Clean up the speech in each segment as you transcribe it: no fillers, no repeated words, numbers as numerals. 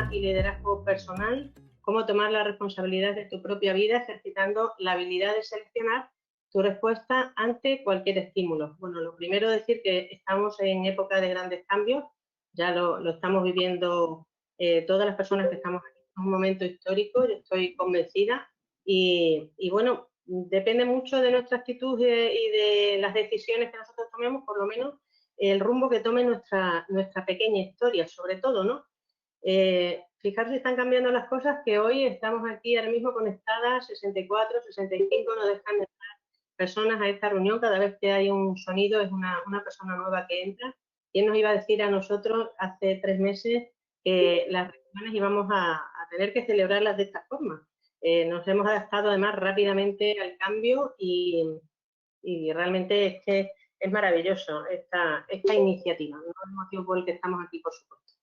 vida y liderazgo personal, cómo tomar la responsabilidad de tu propia vida ejercitando la habilidad de seleccionar tu respuesta ante cualquier estímulo. Bueno, lo primero decir que estamos en época de grandes cambios, ya lo estamos viviendo todas las personas que estamos aquí. Es un momento histórico, yo estoy convencida y bueno, depende mucho de nuestra actitud y de las decisiones que nosotros tomemos, por lo menos el rumbo que tome nuestra pequeña historia, sobre todo, ¿no? Fijaros si están cambiando las cosas, que hoy estamos aquí ahora mismo conectadas, 64, 65, no dejan de estar personas a esta reunión, cada vez que hay un sonido es una persona nueva que entra. ¿Quién nos iba a decir a nosotros hace 3 meses que las reuniones íbamos a tener que celebrarlas de esta forma? Nos hemos adaptado además rápidamente al cambio y realmente es que es maravilloso esta iniciativa, no es el motivo por el que estamos aquí, por supuesto.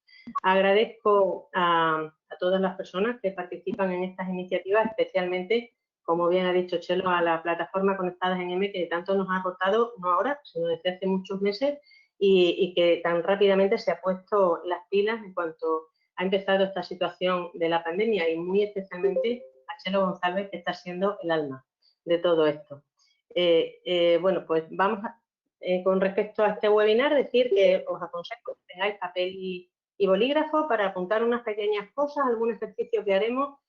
Agradezco a todas las personas que participan en estas iniciativas, especialmente, como bien ha dicho Chelo, a la plataforma Conectadas en M, que tanto nos ha aportado, no ahora, sino desde hace muchos meses, y que tan rápidamente se ha puesto las pilas en cuanto ha empezado esta situación de la pandemia, y muy especialmente a Chelo González, que está siendo el alma de todo esto. Bueno, pues vamos con respecto a este webinar, decir que os aconsejo que tengáis papel y bolígrafo para apuntar unas pequeñas cosas, algún ejercicio que haremos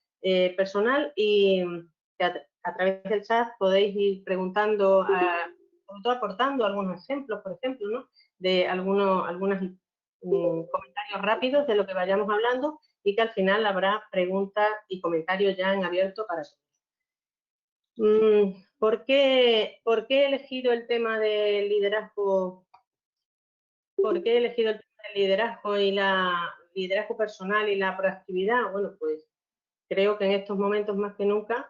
personal, y que a través del chat podéis ir preguntando, sobre todo aportando algunos ejemplos, por ejemplo, ¿no? De algunos comentarios rápidos de lo que vayamos hablando, y que al final habrá preguntas y comentarios ya en abierto para todos. ¿Por qué he elegido el tema del liderazgo? ¿Por qué he elegido el tema del liderazgo y liderazgo personal y la proactividad? Bueno, pues creo que en estos momentos más que nunca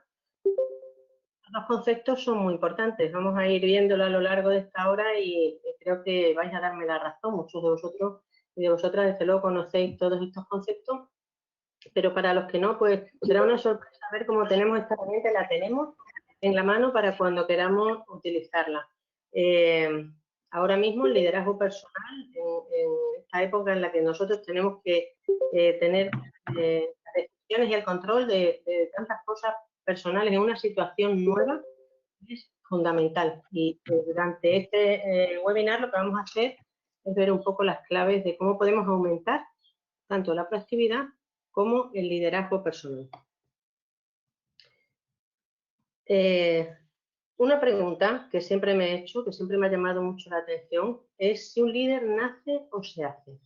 los conceptos son muy importantes. Vamos a ir viéndolo a lo largo de esta hora y creo que vais a darme la razón. Muchos de vosotros y de vosotras, desde luego, conocéis todos estos conceptos, pero para los que no, pues será una sorpresa ver cómo tenemos esta herramienta, la tenemos en la mano para cuando queramos utilizarla. Ahora mismo el liderazgo personal, en esta época en la que nosotros tenemos que tener las decisiones y el control de tantas cosas personales en una situación nueva, es fundamental. Y durante este webinar lo que vamos a hacer es ver un poco las claves de cómo podemos aumentar tanto la proactividad como el liderazgo personal. Una pregunta que siempre me he hecho, que siempre me ha llamado mucho la atención, es si un líder nace o se hace.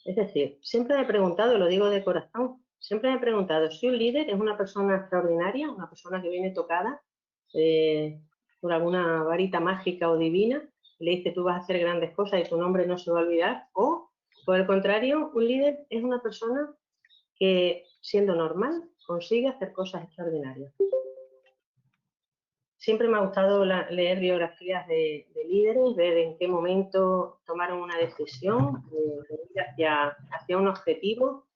Es decir, siempre me he preguntado, lo digo de corazón, siempre me he preguntado si un líder es una persona extraordinaria, una persona que viene tocada por alguna varita mágica o divina, y le dice tú vas a hacer grandes cosas y tu nombre no se va a olvidar, o por el contrario, un líder es una persona que, siendo normal, consigue hacer cosas extraordinarias. Siempre me ha gustado leer biografías de líderes, ver en qué momento tomaron una decisión de ir hacia un objetivo,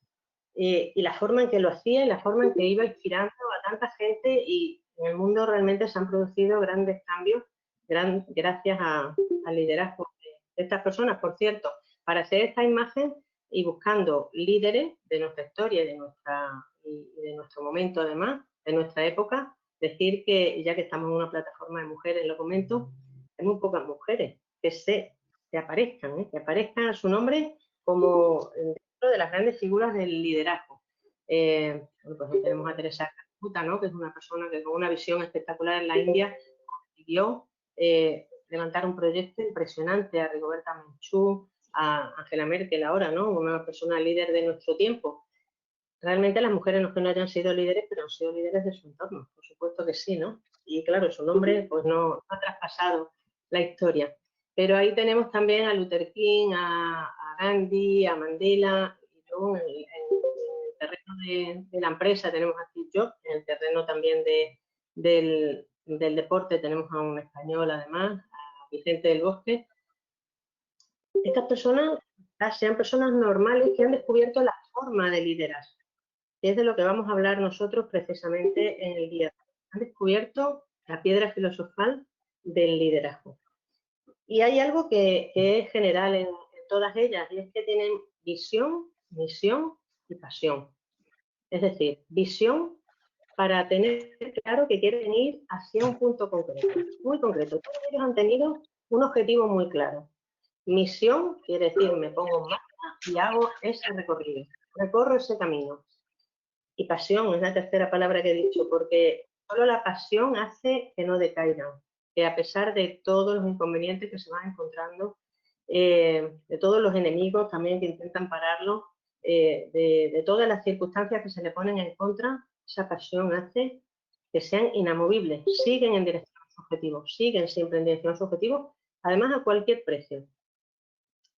y la forma en que lo hacía y la forma en que iba inspirando a tanta gente, y en el mundo realmente se han producido grandes cambios gracias al liderazgo de estas personas. Por cierto, para hacer esta imagen y buscando líderes de nuestra historia y de nuestro momento, además, de nuestra época, decir que, ya que estamos en una plataforma de mujeres, lo comento, hay muy pocas mujeres que aparezcan a su nombre como dentro de las grandes figuras del liderazgo. Bueno, pues tenemos a Teresa Calcuta, ¿no? Que es una persona que con una visión espectacular en la India consiguió levantar un proyecto impresionante, a Rigoberta Menchú, a Angela Merkel ahora, ¿no? Una persona líder de nuestro tiempo. Realmente las mujeres no es que no hayan sido líderes, pero han sido líderes de su entorno, por supuesto que sí, ¿no? Y claro, su nombre pues no ha traspasado la historia. Pero ahí tenemos también a Luther King, a Gandhi, a Mandela, y luego en el terreno de la empresa tenemos a Steve Jobs, en el terreno también del deporte tenemos a un español además, a Vicente del Bosque. Estas personas sean personas normales que han descubierto la forma de liderar, que es de lo que vamos a hablar nosotros precisamente en el día. Han descubierto la piedra filosofal del liderazgo. Y hay algo que es general en todas ellas, y es que tienen visión, misión y pasión. Es decir, visión para tener claro que quieren ir hacia un punto concreto, muy concreto. Todos ellos han tenido un objetivo muy claro. Misión quiere decir me pongo en marcha y hago ese recorrido, recorro ese camino. Y pasión es la tercera palabra que he dicho, porque solo la pasión hace que no decaigan, que a pesar de todos los inconvenientes que se van encontrando, de todos los enemigos también que intentan pararlo, de todas las circunstancias que se le ponen en contra, esa pasión hace que sean inamovibles, siguen en dirección a su objetivo, siguen siempre en dirección a su objetivo, además a cualquier precio.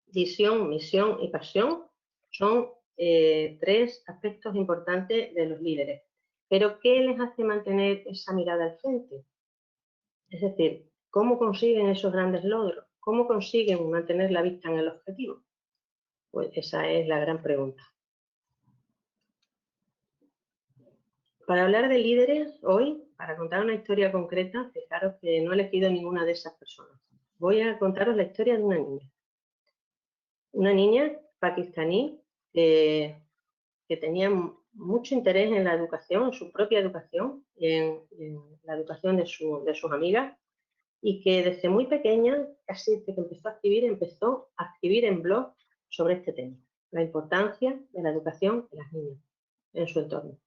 Visión, misión y pasión son tres aspectos importantes de los líderes. Pero ¿qué les hace mantener esa mirada al frente? Es decir, ¿cómo consiguen esos grandes logros? ¿Cómo consiguen mantener la vista en el objetivo? Pues esa es la gran pregunta. Para hablar de líderes, hoy, para contar una historia concreta, fijaros que no he elegido ninguna de esas personas. Voy a contaros la historia de una niña. Una niña pakistaní que tenía mucho interés en la educación, en su propia educación, en la educación de sus amigas, y que desde muy pequeña, casi desde que empezó a escribir en blog sobre este tema, la importancia de la educación de las niñas en su entorno.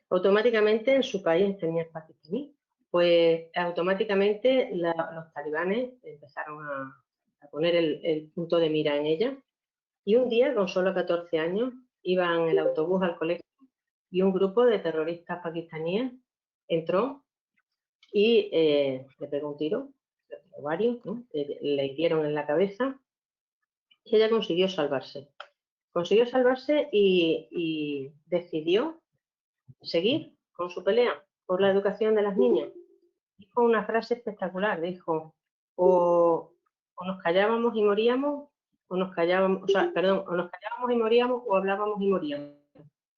Automáticamente en su país, tenía pakistaní, pues automáticamente los talibanes empezaron a poner el punto de mira en ella, y un día, con solo 14 años, iba en el autobús al colegio y un grupo de terroristas pakistaníes entró y le pegó un tiro, varios, ¿no? Le hirieron en la cabeza y ella consiguió salvarse. Consiguió salvarse y decidió seguir con su pelea por la educación de las niñas. Dijo una frase espectacular, dijo, o nos callábamos y moríamos, o nos callábamos, o nos callábamos y moríamos, o hablábamos y moríamos.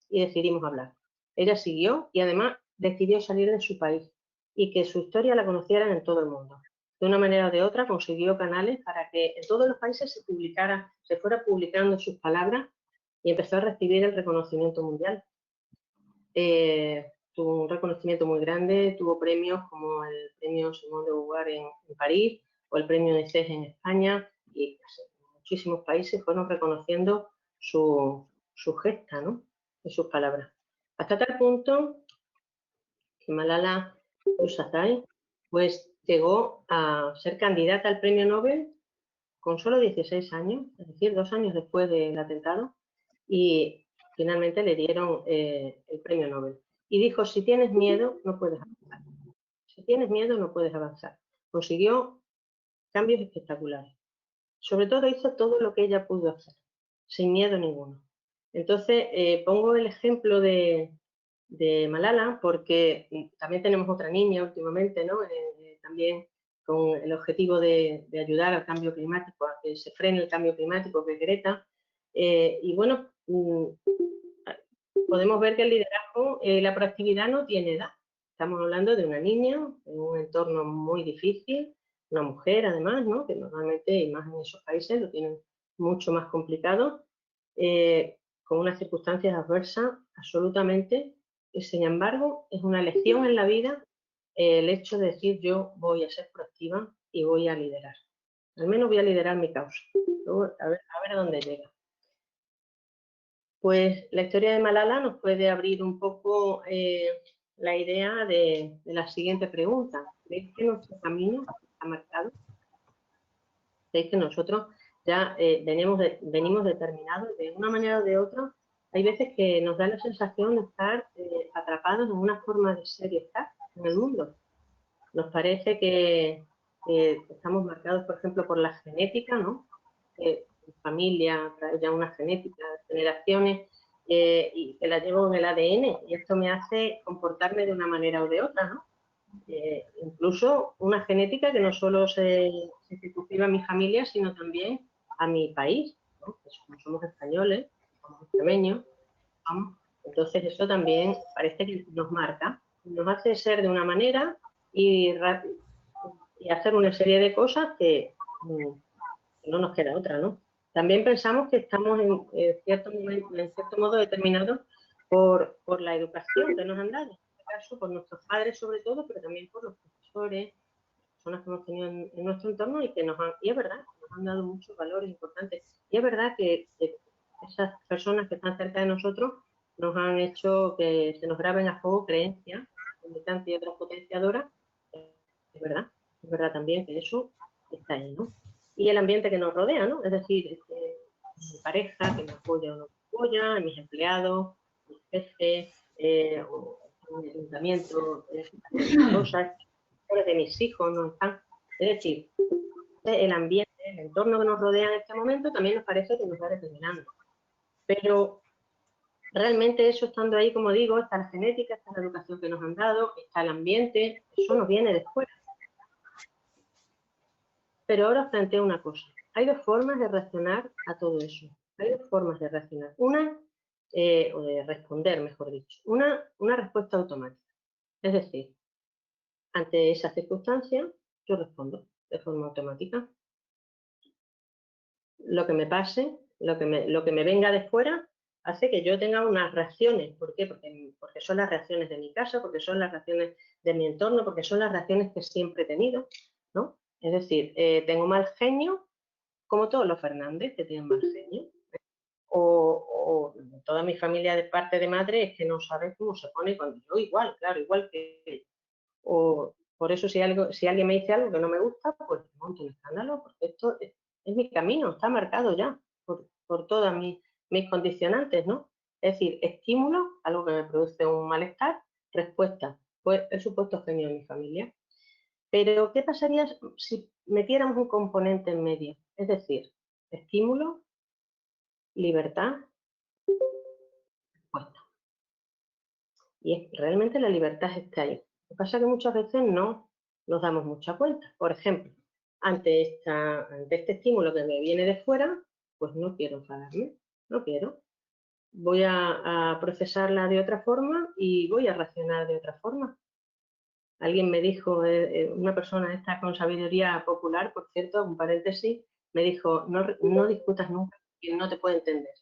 Y decidimos hablar. Ella siguió y además decidió salir de su país y que su historia la conocieran en todo el mundo. De una manera o de otra consiguió canales para que en todos los países se fuera publicando sus palabras, y empezó a recibir el reconocimiento mundial. Tuvo un reconocimiento muy grande, tuvo premios como el premio Simone de Beauvoir en París o el premio de CES en España, y muchísimos países fueron reconociendo su gesta, ¿no? Y sus palabras. Hasta tal punto que Malala Yousafzai pues llegó a ser candidata al premio Nobel con solo 16 años, es decir, 2 años después del atentado, y finalmente le dieron el premio Nobel. Y dijo, si tienes miedo, no puedes avanzar. Si tienes miedo, no puedes avanzar. Consiguió cambios espectaculares. Sobre todo hizo todo lo que ella pudo hacer, sin miedo ninguno. Entonces, pongo el ejemplo de Malala porque también tenemos otra niña últimamente, ¿no? También con el objetivo de ayudar al cambio climático, a que se frene el cambio climático, que es Greta. Y bueno, podemos ver que el liderazgo, la proactividad no tiene edad. Estamos hablando de una niña en un entorno muy difícil, una mujer además, ¿no? Que normalmente, y más en esos países, lo tienen mucho más complicado, con unas circunstancias adversas absolutamente, y sin embargo es una lección en la vida el hecho de decir yo voy a ser proactiva y voy a liderar. Al menos voy a liderar mi causa. Luego, a ver a dónde llega. Pues la historia de Malala nos puede abrir un poco la idea de la siguiente pregunta. ¿Creéis que nuestro camino está marcado? ¿Creéis que nosotros ya venimos determinados de una manera o de otra? Hay veces que nos da la sensación de estar atrapados en una forma de ser y estar en el mundo. Nos parece que estamos marcados, por ejemplo, por la genética, ¿no? Familia trae ya una genética de generaciones y que la llevo en el ADN, y esto me hace comportarme de una manera o de otra, ¿no? Incluso una genética que no solo se circunscribe a mi familia, sino también a mi país, ¿no? Pues como somos españoles, somos extremeños, ¿no? Entonces eso también parece que nos marca, nos hace ser de una manera y hacer una serie de cosas que no nos queda otra, ¿no? También pensamos que estamos en cierto momento, en cierto modo determinados por la educación que nos han dado, en este caso por nuestros padres sobre todo, pero también por los profesores, personas que hemos tenido en nuestro entorno y que y es verdad, nos han dado muchos valores importantes. Y es verdad que esas personas que están cerca de nosotros nos han hecho que se nos graben a fuego creencias, limitantes y otras potenciadoras. Es verdad también que eso está ahí, ¿no? Y el ambiente que nos rodea, ¿no? Es decir, mi pareja que me apoya o no me apoya, mis empleados, mis jefes, o el ayuntamiento, cosas, de mis hijos, no están. Es decir, el ambiente, el entorno que nos rodea en este momento también nos parece que nos va determinando. Pero realmente eso estando ahí, como digo, está la genética, está la educación que nos han dado, está el ambiente, eso nos viene después. Pero ahora os planteo una cosa. Hay dos formas de reaccionar a todo eso. Hay dos formas de reaccionar. Una, o de responder, mejor dicho. Una respuesta automática. Es decir, ante esa circunstancia, yo respondo de forma automática. Lo que me pase, lo que me venga de fuera, hace que yo tenga unas reacciones. ¿Por qué? Porque son las reacciones de mi casa, porque son las reacciones de mi entorno, porque son las reacciones que siempre he tenido, ¿no? Es decir, tengo mal genio, como todos los Fernández que tienen mal genio, o toda mi familia de parte de madre es que no sabe cómo se pone cuando yo igual, claro, igual que ella. O por eso si alguien me dice algo que no me gusta, pues monto un escándalo, porque esto es mi camino, está marcado ya por todas mis condicionantes, ¿no? Es decir, estímulo, algo que me produce un malestar, respuesta, pues el supuesto genio de mi familia. Pero, ¿qué pasaría si metiéramos un componente en medio? Es decir, estímulo, libertad, respuesta. Y realmente la libertad está ahí. Lo que pasa es que muchas veces no nos damos mucha cuenta. Por ejemplo, ante este estímulo que me viene de fuera, pues no quiero enfadarme, no quiero. Voy a procesarla de otra forma y voy a reaccionar de otra forma. Alguien me dijo, una persona esta con sabiduría popular, por cierto, un paréntesis, me dijo, no discutas nunca, quien no te puede entender.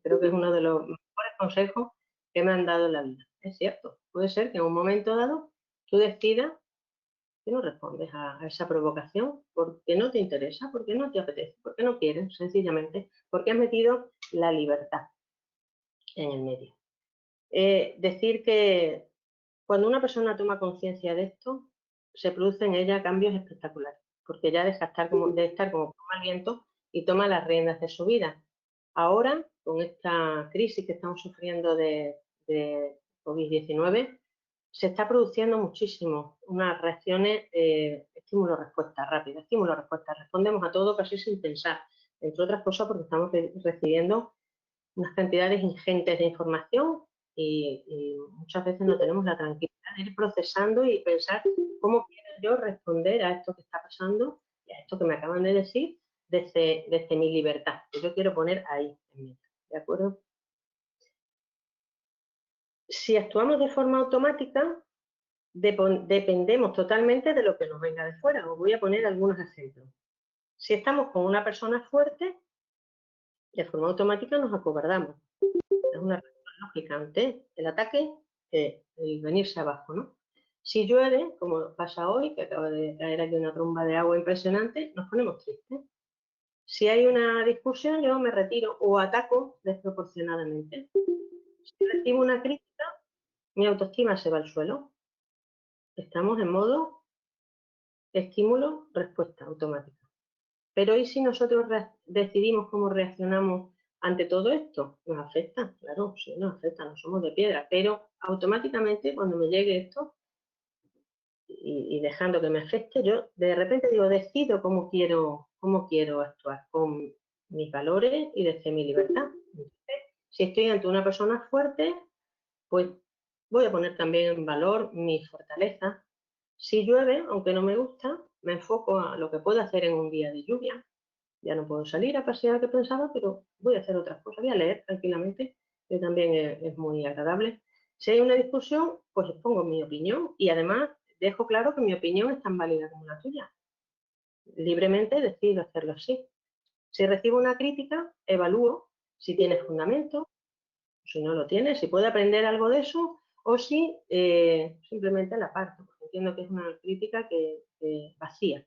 Creo que es uno de los mejores consejos que me han dado en la vida. Es cierto, puede ser que en un momento dado tú decidas que no respondes a esa provocación porque no te interesa, porque no te apetece, porque no quieres, sencillamente, porque has metido la libertad en el medio. Decir que cuando una persona toma conciencia de esto, se producen en ella cambios espectaculares, porque ya deja de estar como pluma al viento y toma las riendas de su vida. Ahora, con esta crisis que estamos sufriendo de COVID-19, se está produciendo muchísimo unas reacciones estímulo-respuesta rápida, estímulo-respuesta. Respondemos a todo casi sin pensar, entre otras cosas porque estamos recibiendo unas cantidades ingentes de información y muchas veces no tenemos la tranquilidad de ir procesando y pensar cómo quiero yo responder a esto que está pasando y a esto que me acaban de decir desde mi libertad, que yo quiero poner ahí en mí, ¿de acuerdo? Si actuamos de forma automática, dependemos totalmente de lo que nos venga de fuera. Os voy a poner algunos ejemplos. Si estamos con una persona fuerte, de forma automática nos acobardamos. Es una respuesta lógica ante el ataque, el venirse abajo, ¿no? Si llueve, como pasa hoy, que acaba de caer aquí una tromba de agua impresionante, nos ponemos tristes. Si hay una discusión, yo me retiro o ataco desproporcionadamente. Si recibo una crítica, mi autoestima se va al suelo. Estamos en modo estímulo, respuesta automática. Pero ¿y si nosotros decidimos cómo reaccionamos ante todo esto? ¿Nos afecta? Claro, sí, nos afecta, no somos de piedra, pero automáticamente cuando me llegue esto y dejando que me afecte, yo de repente digo, decido cómo quiero actuar con mis valores y desde mi libertad. Entonces, si estoy ante una persona fuerte, pues voy a poner también en valor mi fortaleza. Si llueve, aunque no me gusta, me enfoco a lo que puedo hacer en un día de lluvia. Ya no puedo salir a pasear que pensaba, pero voy a hacer otras cosas, voy a leer tranquilamente, que también es muy agradable. Si hay una discusión, pues expongo mi opinión y además dejo claro que mi opinión es tan válida como la tuya. Libremente decido hacerlo así. Si recibo una crítica, evalúo si tiene fundamento, si no lo tiene, si puede aprender algo de eso o si simplemente la aparto, porque entiendo que es una crítica que vacía,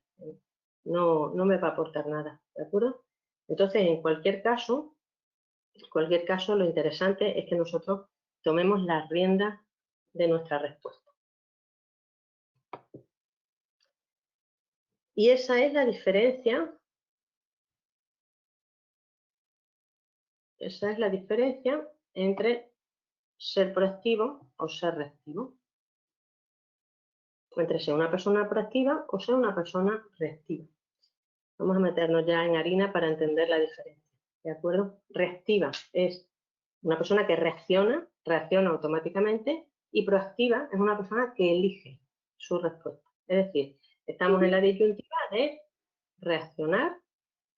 no me va a aportar nada, ¿de acuerdo? Entonces, en cualquier caso, lo interesante es que nosotros tomemos las riendas de nuestra respuesta. Y esa es la diferencia. Esa es la diferencia entre ser proactivo o ser reactivo. Entre ser una persona proactiva o ser una persona reactiva. Vamos a meternos ya en harina para entender la diferencia. ¿De acuerdo? Reactiva es una persona que reacciona automáticamente, y proactiva es una persona que elige su respuesta. Es decir, estamos en la disyuntiva de reaccionar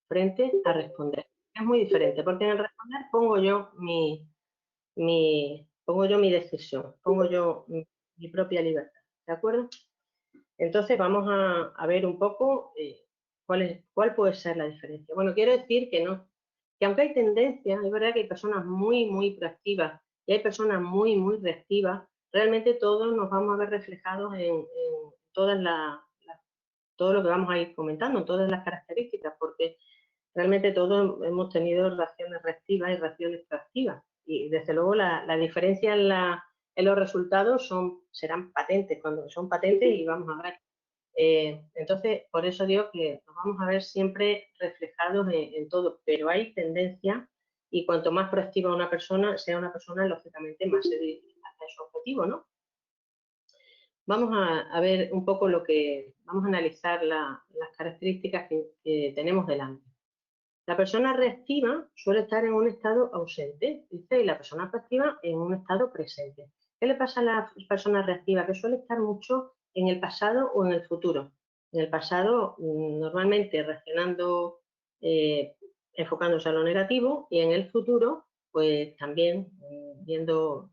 frente a responder. Es muy diferente, porque en el responder pongo yo mi decisión, pongo yo mi propia libertad. ¿De acuerdo? Entonces vamos a ver un poco cuál puede ser la diferencia. Bueno, quiero decir que aunque hay tendencias, es verdad que hay personas muy proactivas y hay personas muy reactivas, realmente todos nos vamos a ver reflejados en todo lo que vamos a ir comentando, en todas las características, porque realmente todos hemos tenido reacciones reactivas y reacciones proactivas. Y desde luego la diferencia en los resultados serán patentes, cuando son patentes, y vamos a ver. Entonces, por eso digo que nos vamos a ver siempre reflejados en todo, pero hay tendencia, y cuanto más proactiva una persona, sea una persona, lógicamente más se dirige hacia su objetivo, ¿no? Vamos a ver un poco vamos a analizar las características que tenemos delante. La persona reactiva suele estar en un estado ausente, dice, y la persona proactiva en un estado presente. ¿Qué le pasa a la persona reactiva? Que suele estar mucho en el pasado o en el futuro. En el pasado, normalmente reaccionando, enfocándose a lo negativo, y en el futuro, pues también viendo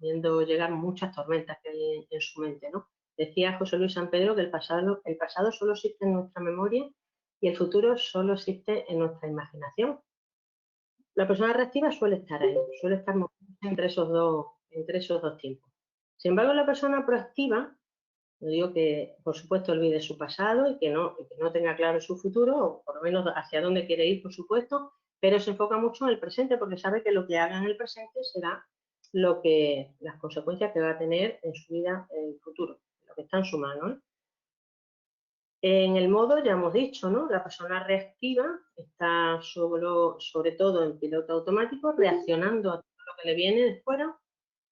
llegar muchas tormentas que hay en su mente, ¿no? Decía José Luis San Pedro que el pasado solo existe en nuestra memoria y el futuro solo existe en nuestra imaginación. La persona reactiva suele estar ahí, suele estar entre esos dos tiempos. Sin embargo, la persona proactiva, no digo que por supuesto olvide su pasado y que no tenga claro su futuro, o por lo menos hacia dónde quiere ir, por supuesto, pero se enfoca mucho en el presente, porque sabe que lo que haga en el presente será las consecuencias que va a tener en su vida en el futuro, lo que está en su mano, ¿eh? En el modo, ya hemos dicho, ¿no? La persona reactiva está sobre todo en piloto automático, reaccionando a todo lo que le viene de fuera,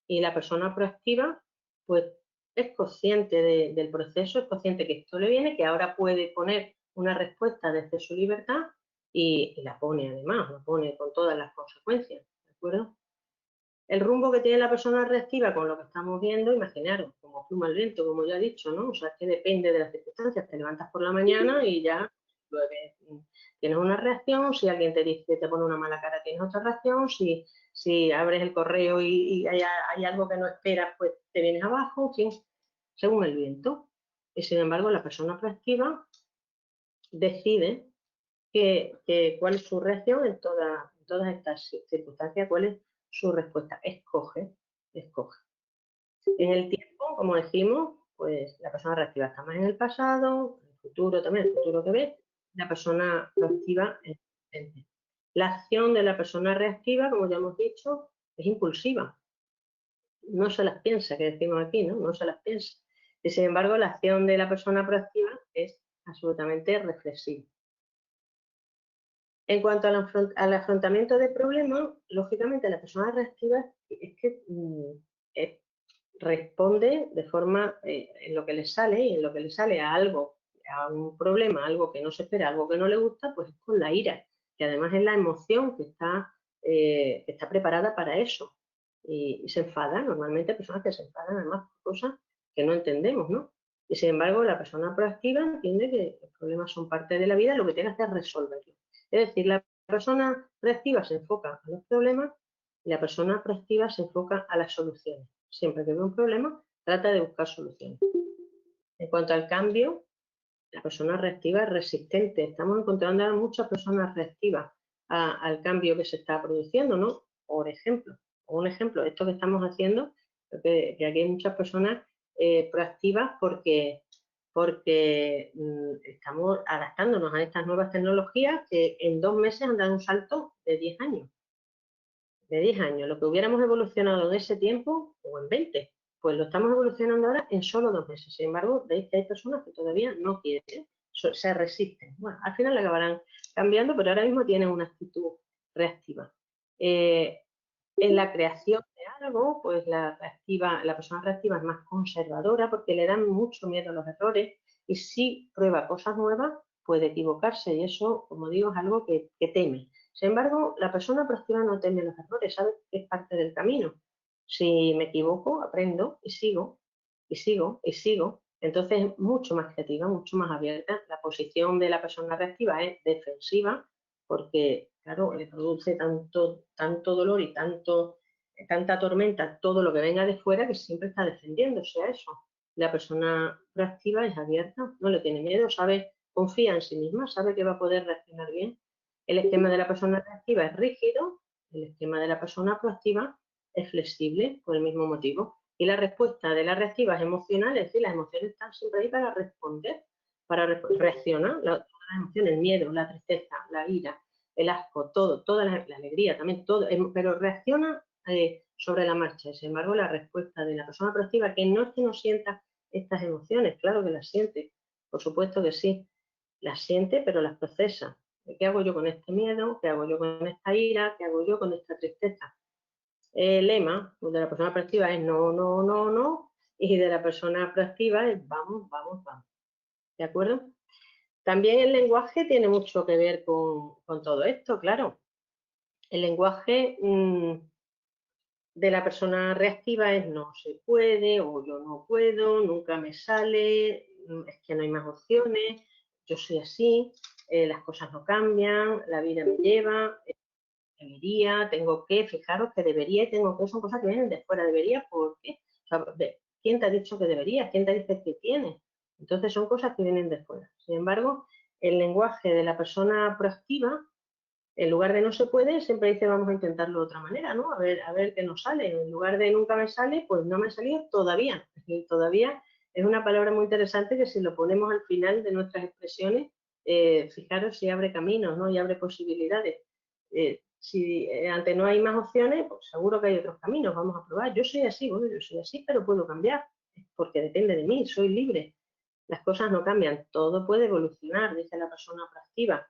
y la persona proactiva, pues, es consciente del proceso, es consciente que esto le viene, que ahora puede poner una respuesta desde su libertad, y la pone además, la pone con todas las consecuencias, ¿de acuerdo? El rumbo que tiene la persona reactiva con lo que estamos viendo, imaginaros, como pluma al viento, como ya he dicho, ¿no? O sea, es que depende de las circunstancias. Te levantas por la mañana y ya llueve. Tienes una reacción, si alguien te dice, te pone una mala cara, tienes otra reacción, si abres el correo y hay algo que no esperas, pues te vienes abajo, en fin, según el viento. Y sin embargo, la persona proactiva decide cuál es su reacción en todas estas circunstancias, cuál es su respuesta. Escoge. En el tiempo, como decimos, pues la persona reactiva está más en el pasado, en el futuro también, el futuro que ve, la persona proactiva en el presente. La acción de la persona reactiva, como ya hemos dicho, es impulsiva. No se las piensa, que decimos aquí, ¿no? No se las piensa. Y sin embargo, la acción de la persona proactiva es absolutamente reflexiva. En cuanto al afrontamiento de problemas, lógicamente la persona reactiva es que responde de forma en lo que le sale, y en lo que le sale a un problema, algo que no se espera, algo que no le gusta, pues es con la ira, que además es la emoción que está preparada para eso. Y se enfada, normalmente hay personas que se enfadan además por cosas que no entendemos, ¿no? Y sin embargo, la persona proactiva entiende que los problemas son parte de la vida, y lo que tiene que hacer es resolverlos. Es decir, la persona reactiva se enfoca a los problemas y la persona proactiva se enfoca a las soluciones. Siempre que ve un problema, trata de buscar soluciones. En cuanto al cambio, la persona reactiva es resistente. Estamos encontrando a muchas personas reactivas al cambio que se está produciendo, ¿no? Por ejemplo, un ejemplo, esto que estamos haciendo, que aquí hay muchas personas proactivas porque estamos adaptándonos a estas nuevas tecnologías que en 2 meses han dado un salto de 10 años. De 10 años, lo que hubiéramos evolucionado en ese tiempo, o en 20, pues lo estamos evolucionando ahora en solo 2 meses. Sin embargo, veis que hay personas que todavía no quieren, se resisten. Bueno, al final acabarán cambiando, pero ahora mismo tienen una actitud reactiva. En la creación de algo, pues la persona reactiva es más conservadora porque le dan mucho miedo a los errores y si prueba cosas nuevas puede equivocarse y eso, como digo, es algo que teme. Sin embargo, la persona proactiva no teme los errores, sabe que es parte del camino. Si me equivoco, aprendo y sigo, y sigo, y sigo. Entonces es mucho más creativa, mucho más abierta. La posición de la persona reactiva es defensiva porque, claro, le produce tanto dolor y tanta tormenta todo lo que venga de fuera que siempre está defendiéndose a eso. La persona proactiva es abierta, no le tiene miedo, confía en sí misma, sabe que va a poder reaccionar bien. El esquema de la persona reactiva es rígido, el esquema de la persona proactiva es flexible por el mismo motivo. Y la respuesta de la reactiva es emocional, es decir, las emociones están siempre ahí para responder, para reaccionar. Todas las emociones, el miedo, la tristeza, la ira, el asco, toda la alegría también, todo, pero reacciona sobre la marcha. Sin embargo, la respuesta de la persona proactiva, que no es que no sienta estas emociones, claro que las siente, por supuesto que sí, las siente, pero las procesa. ¿Qué hago yo con este miedo? ¿Qué hago yo con esta ira? ¿Qué hago yo con esta tristeza? El lema de la persona proactiva es no, no, no, no, y de la persona proactiva es vamos, vamos, vamos. ¿De acuerdo? También el lenguaje tiene mucho que ver con todo esto, claro. El lenguaje de la persona reactiva es no se puede, o yo no puedo, nunca me sale, es que no hay más opciones, yo soy así, las cosas no cambian, la vida me lleva, debería, tengo que, fijaros que debería y tengo que, son cosas que vienen de fuera, debería, ¿por qué? O sea, ¿quién te ha dicho que deberías? ¿Quién te dice que tienes? Entonces son cosas que vienen de fuera. Sin embargo, el lenguaje de la persona proactiva, en lugar de no se puede, siempre dice vamos a intentarlo de otra manera, ¿no? A ver qué nos sale. En lugar de nunca me sale, pues no me ha salido todavía. Y todavía es una palabra muy interesante que si lo ponemos al final de nuestras expresiones, fijaros si abre caminos, ¿no? Y abre posibilidades. Si ante no hay más opciones, pues seguro que hay otros caminos, vamos a probar. Yo soy así, bueno, yo soy así, pero puedo cambiar, porque depende de mí, soy libre. Las cosas no cambian, todo puede evolucionar, dice la persona proactiva.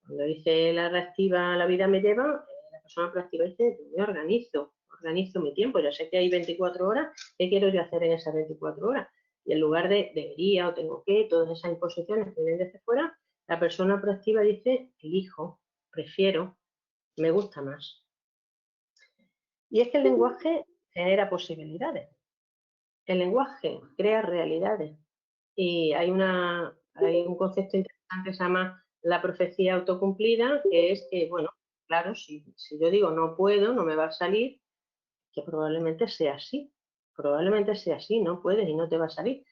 Cuando dice la reactiva, la vida me lleva, la persona proactiva dice, me organizo mi tiempo, ya sé que hay 24 horas, ¿qué quiero yo hacer en esas 24 horas? Y en lugar de debería o tengo que, todas esas imposiciones que vienen desde fuera, la persona proactiva dice, elijo, prefiero, me gusta más. Y es que el lenguaje genera posibilidades. El lenguaje crea realidades. Y hay un concepto interesante que se llama la profecía autocumplida, que es que, bueno, claro, si yo digo no puedo, no me va a salir, que probablemente sea así, no puedes y no te va a salir.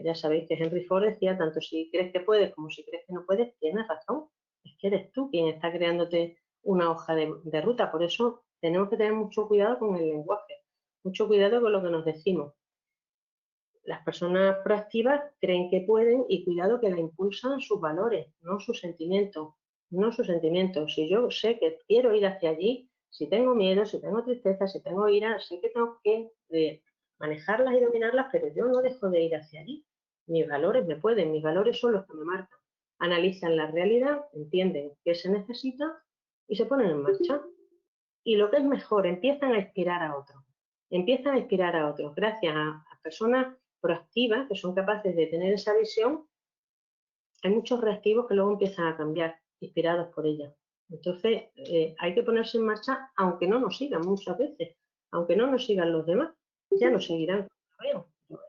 Ya sabéis que Henry Ford decía, tanto si crees que puedes como si crees que no puedes, tienes razón, es que eres tú quien está creándote una hoja de ruta, por eso tenemos que tener mucho cuidado con el lenguaje, mucho cuidado con lo que nos decimos. Las personas proactivas creen que pueden y cuidado que la impulsan sus valores, no sus sentimientos, no sus sentimientos. Si yo sé que quiero ir hacia allí, si tengo miedo, si tengo tristeza, si tengo ira, sé que tengo que manejarlas y dominarlas, pero yo no dejo de ir hacia allí. Mis valores me pueden, mis valores son los que me marcan. Analizan la realidad, entienden qué se necesita y se ponen en marcha. Y lo que es mejor, empiezan a inspirar a otros. Empiezan a inspirar a otros. Gracias a personas proactivas que son capaces de tener esa visión, hay muchos reactivos que luego empiezan a cambiar, inspirados por ella. Entonces, hay que ponerse en marcha, aunque no nos sigan muchas veces, aunque no nos sigan los demás, ya nos seguirán.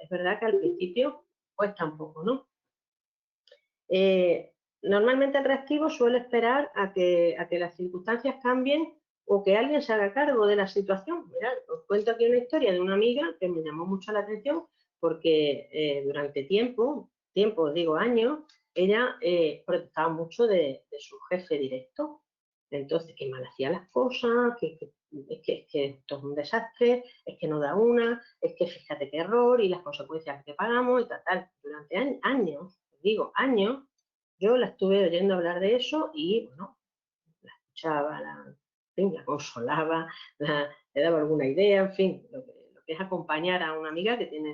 Es verdad que al principio cuesta un poco, ¿no? Normalmente el reactivo suele esperar a que las circunstancias cambien o que alguien se haga cargo de la situación. Mirad, os cuento aquí una historia de una amiga que me llamó mucho la atención porque durante tiempo, digo años, ella protestaba mucho de su jefe directo. Entonces, que mal hacía las cosas, es que esto es un desastre, es que no da una, es que fíjate qué error y las consecuencias que pagamos y tal, tal. Durante años, digo años, yo la estuve oyendo hablar de eso y, bueno, la escuchaba, en fin, la consolaba, le daba alguna idea, en fin, lo que es acompañar a una amiga que tiene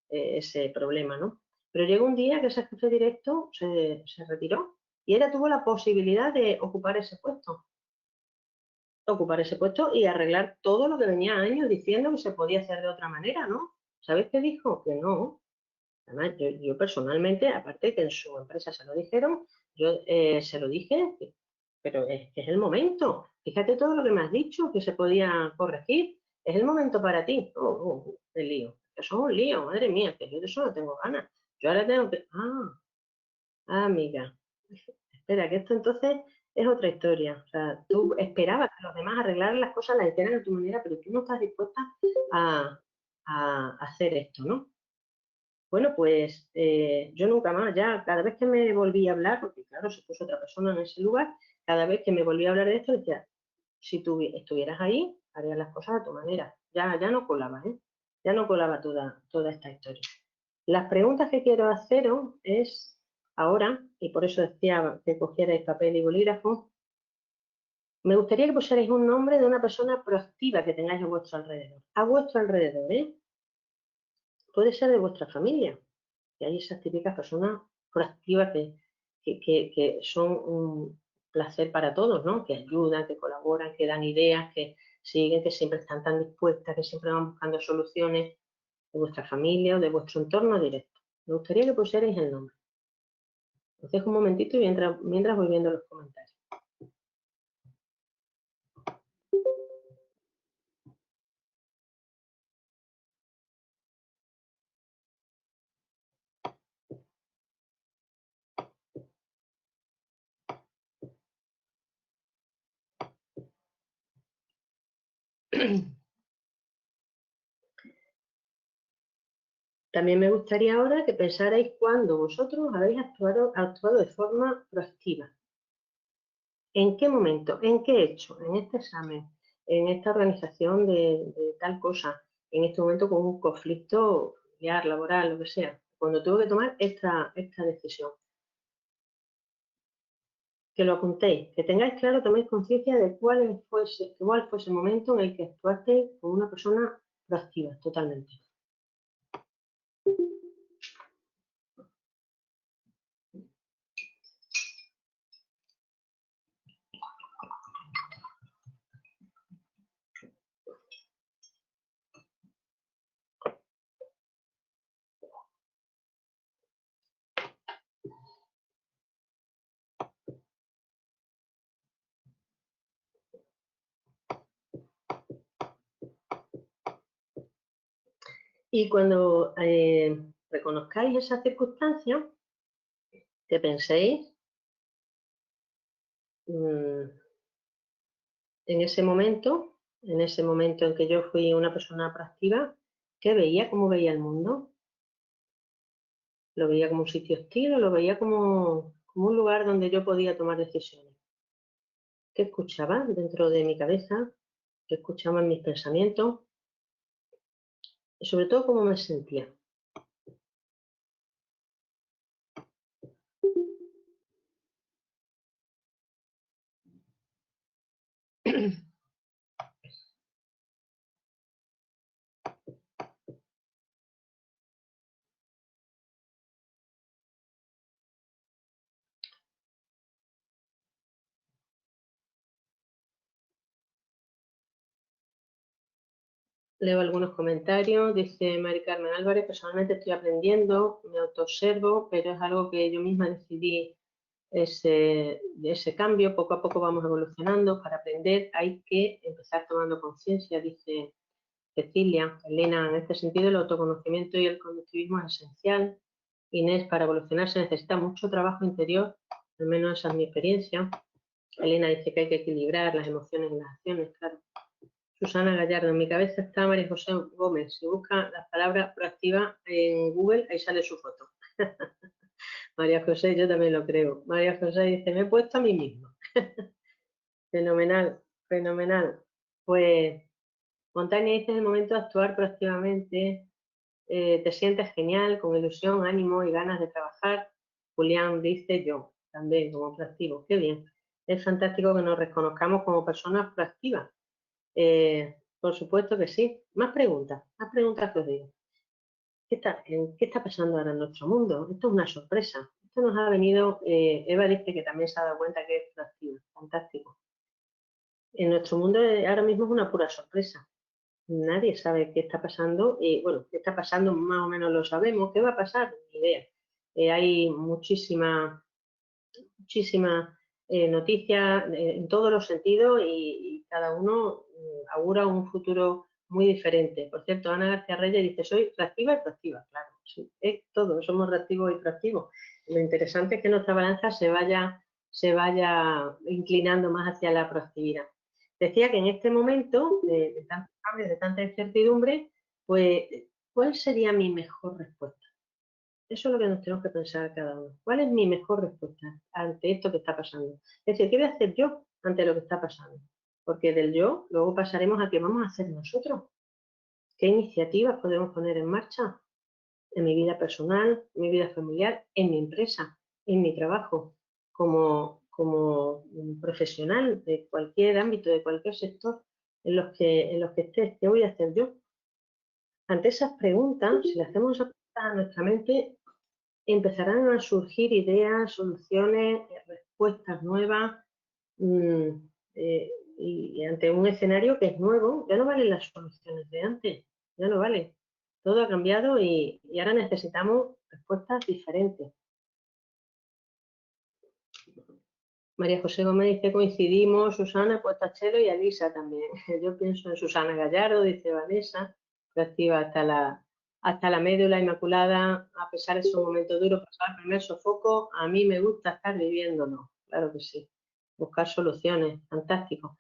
ese problema, ¿no? Pero llegó un día que ese jefe directo se retiró y ella tuvo la posibilidad de ocupar ese puesto y arreglar todo lo que venía años diciendo que se podía hacer de otra manera, ¿no? ¿Sabes qué dijo? Que no. Además, yo personalmente, aparte que en su empresa se lo dijeron, yo se lo dije, pero es que es el momento. Fíjate todo lo que me has dicho, que se podía corregir. Es el momento para ti. El lío. Eso es un lío, madre mía, que yo de eso no tengo ganas. Yo ahora tengo que... amiga. Espera, que esto entonces es otra historia. O sea, tú esperabas que los demás arreglaran las cosas, las hicieran de tu manera, pero tú no estás dispuesta a, a hacer esto, ¿no? Bueno, pues yo nunca más, ya cada vez que me volví a hablar, porque claro, se puso otra persona en ese lugar, cada vez que me volví a hablar de esto, decía, si tú estuvieras ahí, harías las cosas a tu manera. Ya no colaba, ¿eh? Ya no colaba toda esta historia. Las preguntas que quiero haceros es ahora, y por eso decía que cogierais papel y bolígrafo, me gustaría que pusierais un nombre de una persona proactiva que tengáis a vuestro alrededor. A vuestro alrededor, ¿eh? Puede ser de vuestra familia, que hay esas típicas personas proactivas que son un placer para todos, ¿no? Que ayudan, que colaboran, que dan ideas, que siguen, que siempre están tan dispuestas, que siempre van buscando soluciones de vuestra familia o de vuestro entorno directo. Me gustaría que pusierais el nombre. Os dejo un momentito y mientras voy viendo los comentarios. También me gustaría ahora que pensarais cuándo vosotros habéis actuado de forma proactiva. ¿En qué momento? ¿En qué hecho? ¿En este examen? ¿En esta organización de tal cosa? ¿En este momento con un conflicto familiar, laboral, lo que sea? Cuando tengo que tomar esta decisión. Que lo apuntéis, que tengáis claro, toméis conciencia de cuál fuese el momento en el que actuasteis como una persona proactiva, totalmente. Y cuando reconozcáis esas circunstancias, que penséis en ese momento en que yo fui una persona proactiva, ¿qué veía? ¿Cómo veía el mundo? ¿Lo veía como un sitio hostil o lo veía como un lugar donde yo podía tomar decisiones? ¿Qué escuchaba dentro de mi cabeza? ¿Qué escuchaba en mis pensamientos? Y sobre todo, cómo me sentía. Leo algunos comentarios, dice Mari Carmen Álvarez, personalmente estoy aprendiendo, me autoobservo, pero es algo que yo misma decidí ese cambio, poco a poco vamos evolucionando, para aprender hay que empezar tomando conciencia, dice Cecilia. Elena, en este sentido el autoconocimiento y el conductivismo es esencial. Inés, para evolucionar se necesita mucho trabajo interior, al menos esa es mi experiencia. Elena dice que hay que equilibrar las emociones y las acciones, claro. Susana Gallardo, en mi cabeza está María José Gómez. Si busca la palabra proactiva en Google, ahí sale su foto. María José, yo también lo creo. María José dice, me he puesto a mí mismo. Fenomenal, fenomenal. Pues Montaña dice: en el momento de actuar proactivamente, te sientes genial, con ilusión, ánimo y ganas de trabajar. Julián dice: yo también como proactivo. Qué bien. Es fantástico que nos reconozcamos como personas proactivas. Por supuesto que sí. Más preguntas que os digo. ¿Qué está pasando ahora en nuestro mundo? Esto es una sorpresa. Esto nos ha venido, Eva dice que también se ha dado cuenta que es proactivo. Fantástico. En nuestro mundo ahora mismo es una pura sorpresa. Nadie sabe qué está pasando y bueno, qué está pasando más o menos lo sabemos. ¿Qué va a pasar? Ni idea. Hay muchísimas noticias en todos los sentidos y cada uno augura un futuro muy diferente. Por cierto, Ana García Reyes dice: soy reactiva y proactiva. Claro, sí, todos somos reactivos y proactivos. Lo interesante es que nuestra balanza se vaya inclinando más hacia la proactividad. Decía que en este momento de tantos cambios, de tanta incertidumbre, pues, ¿cuál sería mi mejor respuesta? Eso es lo que nos tenemos que pensar cada uno. ¿Cuál es mi mejor respuesta ante esto que está pasando? Es decir, ¿qué voy a hacer yo ante lo que está pasando? Porque del yo luego pasaremos a qué vamos a hacer nosotros. ¿Qué iniciativas podemos poner en marcha en mi vida personal, en mi vida familiar, en mi empresa, en mi trabajo, como profesional de cualquier ámbito, de cualquier sector en los que esté? ¿Qué voy a hacer yo? Ante esas preguntas, si le hacemos a nuestra mente, empezarán a surgir ideas, soluciones, respuestas nuevas, mm, y ante un escenario que es nuevo, ya no valen las soluciones de antes, ya no vale. Todo ha cambiado y ahora necesitamos respuestas diferentes. María José Gómez dice: coincidimos, Susana, pues Tachelo y Alisa también. Yo pienso en Susana Gallardo, dice Vanessa, que activa hasta la médula inmaculada, a pesar de su momento duro, pasar el primer sofoco. A mí me gusta estar viviéndolo, claro que sí. Buscar soluciones, fantástico.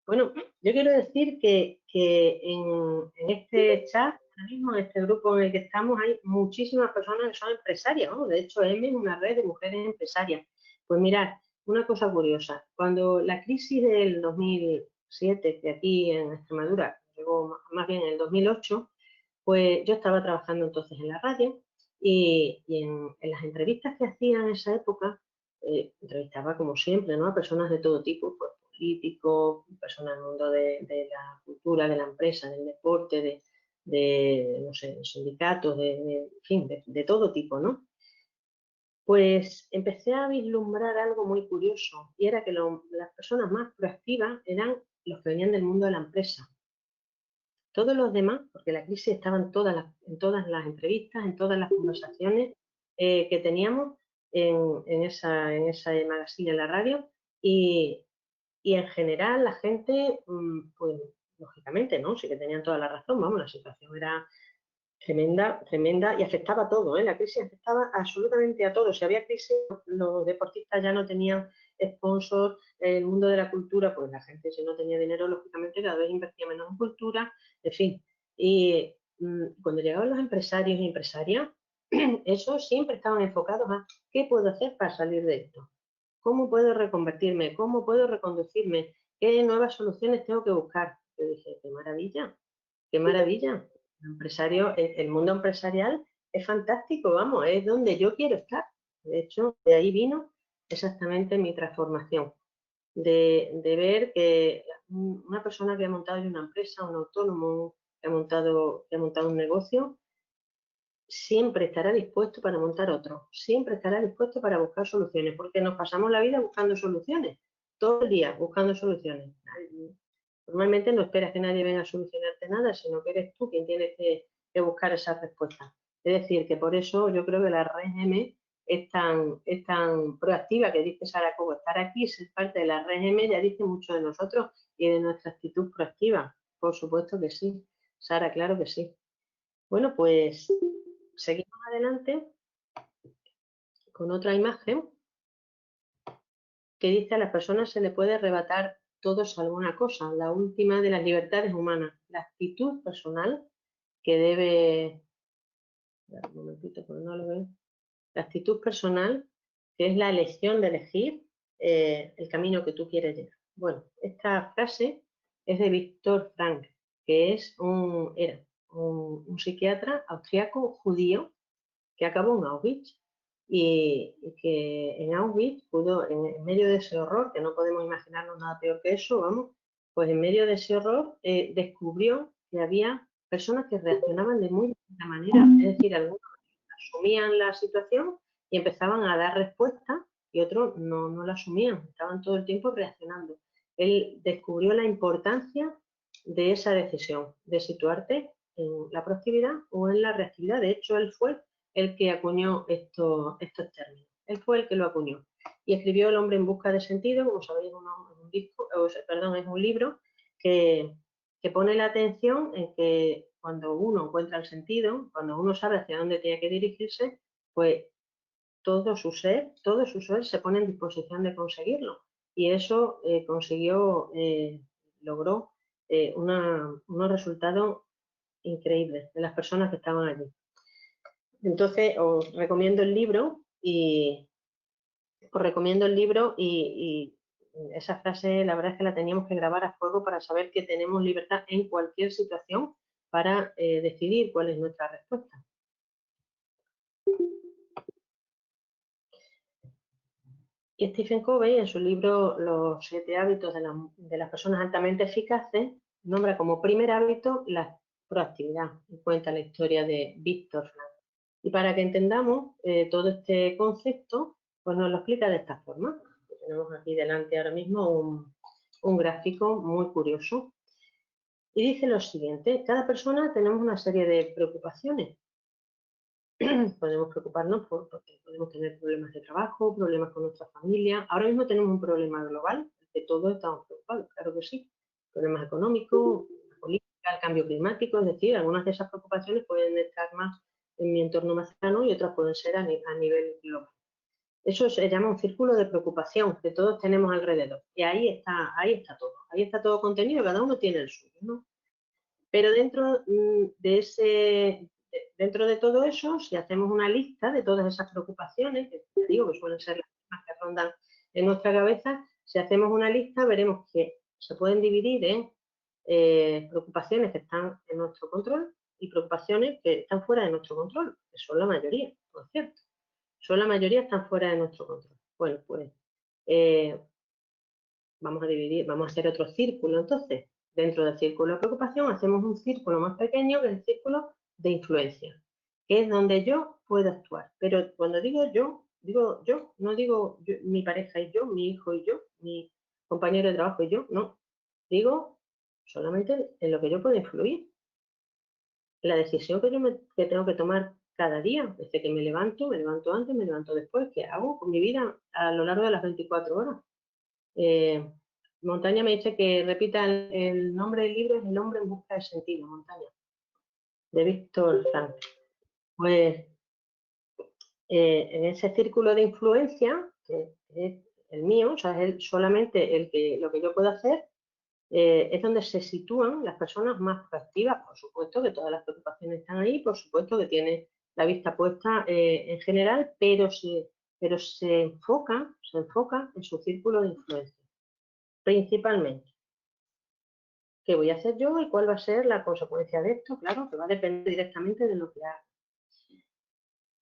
Bueno, yo quiero decir que en este chat, ahora mismo en este grupo en el que estamos, hay muchísimas personas que son empresarias, ¿no? De hecho, EME es una red de mujeres empresarias. Pues mirad, una cosa curiosa, cuando la crisis del 2007, que aquí en Extremadura llegó más bien en el 2008, pues yo estaba trabajando entonces en la radio y en las entrevistas que hacía en esa época, entrevistaba como siempre, ¿no?, a personas de todo tipo, pues políticos, personas del mundo de la cultura, de la empresa, del deporte, no sé, de sindicatos, en fin, de todo tipo, ¿no? Pues empecé a vislumbrar algo muy curioso y era que las personas más proactivas eran los que venían del mundo de la empresa. Todos los demás, porque la crisis estaba en todas las entrevistas, en todas las conversaciones que teníamos en esa magazine en la radio, y, y en general la gente, pues lógicamente, ¿no? Sí que tenían toda la razón, vamos, la situación era tremenda, tremenda, y afectaba a todo, ¿eh? La crisis afectaba absolutamente a todo. Si había crisis, los deportistas ya no tenían sponsors, el mundo de la cultura, pues la gente, si no tenía dinero, lógicamente cada vez invertía menos en cultura, en fin. Y cuando llegaban los empresarios y empresarias, esos siempre estaban enfocados a qué puedo hacer para salir de esto, cómo puedo reconvertirme, cómo puedo reconducirme, qué nuevas soluciones tengo que buscar. Yo dije: qué maravilla, qué maravilla. El mundo empresarial es fantástico, vamos, es donde yo quiero estar. De hecho, de ahí vino exactamente mi transformación, de ver que una persona que ha montado una empresa, un autónomo que ha montado un negocio, siempre estará dispuesto para montar otro, siempre estará dispuesto para buscar soluciones, porque nos pasamos la vida buscando soluciones, todo el día buscando soluciones. Normalmente no esperas que nadie venga a solucionarte nada, sino que eres tú quien tienes que buscar esas respuestas. Es decir, que por eso yo creo que la red M es tan proactiva, que dice Sara Cobo. Estar aquí, ser parte de la red M, ya dice mucho de nosotros y de nuestra actitud proactiva. Por supuesto que sí, Sara, claro que sí. Bueno, pues seguimos adelante con otra imagen que dice: a las personas se le puede arrebatar todos alguna cosa, la última de las libertades humanas, la actitud personal que debe, un momentito porque no lo veo, la actitud personal, que es la elección de elegir el camino que tú quieres llegar. Bueno, esta frase es de Viktor Frankl, que era un psiquiatra austriaco judío que acabó en Auschwitz y que en Auschwitz pudo, en medio de ese horror, que no podemos imaginarnos nada peor que eso, vamos, pues en medio de ese horror descubrió que había personas que reaccionaban de muy distinta manera, es decir, algunos asumían la situación y empezaban a dar respuesta y otros no la asumían, estaban todo el tiempo reaccionando. Él descubrió la importancia de esa decisión, de situarte en la proactividad o en la reactividad. De hecho, él fue el que acuñó estos términos. Él fue el que lo acuñó. Y escribió El hombre en busca de sentido, como sabéis, es un libro que pone la atención en que cuando uno encuentra el sentido, cuando uno sabe hacia dónde tiene que dirigirse, pues todo su ser se pone en disposición de conseguirlo. Y eso logró unos resultados increíbles de las personas que estaban allí. Entonces, os recomiendo el libro y esa frase la verdad es que la teníamos que grabar a fuego para saber que tenemos libertad en cualquier situación para decidir cuál es nuestra respuesta. Y Stephen Covey, en su libro Los 7 hábitos de las personas altamente eficaces, nombra como primer hábito la proactividad y cuenta la historia de Viktor Frankl. Y para que entendamos todo este concepto, pues nos lo explica de esta forma. Tenemos aquí delante ahora mismo un gráfico muy curioso. Y dice lo siguiente: cada persona tenemos una serie de preocupaciones. Podemos preocuparnos porque podemos tener problemas de trabajo, problemas con nuestra familia. Ahora mismo tenemos un problema global, de todos estamos preocupados, claro que sí. Problemas económicos, la política, el cambio climático, es decir, algunas de esas preocupaciones pueden estar más en mi entorno más cercano y otras pueden ser a nivel global. Eso se llama un círculo de preocupación que todos tenemos alrededor. Y ahí está todo contenido, cada uno tiene el suyo, ¿no? Pero dentro de todo eso, si hacemos una lista de todas esas preocupaciones, que te digo que suelen ser las mismas que rondan en nuestra cabeza, si hacemos una lista veremos que se pueden dividir en preocupaciones que están en nuestro control y preocupaciones que están fuera de nuestro control, que son la mayoría, por cierto. Son la mayoría están fuera de nuestro control. Bueno, pues eh, vamos a hacer otro círculo entonces. Dentro del círculo de preocupación hacemos un círculo más pequeño que es el círculo de influencia, que es donde yo puedo actuar. Pero cuando digo yo, no digo yo, mi pareja y yo, mi hijo y yo, mi compañero de trabajo y yo, no. Digo solamente en lo que yo puedo influir. La decisión que tengo que tomar cada día, desde que me levanto antes, me levanto después, ¿qué hago con mi vida a lo largo de las 24 horas? Montaña me dice que repita el nombre del libro, es El hombre en busca de sentido, Montaña, de Viktor Frankl. Pues en ese círculo de influencia, que es el mío, o sea, es solamente lo que yo puedo hacer, es donde se sitúan las personas más proactivas. Por supuesto que todas las preocupaciones están ahí, por supuesto que tiene la vista puesta en general, pero se enfoca en su círculo de influencia, principalmente. ¿Qué voy a hacer yo y cuál va a ser la consecuencia de esto? Claro, que va a depender directamente de lo que haga.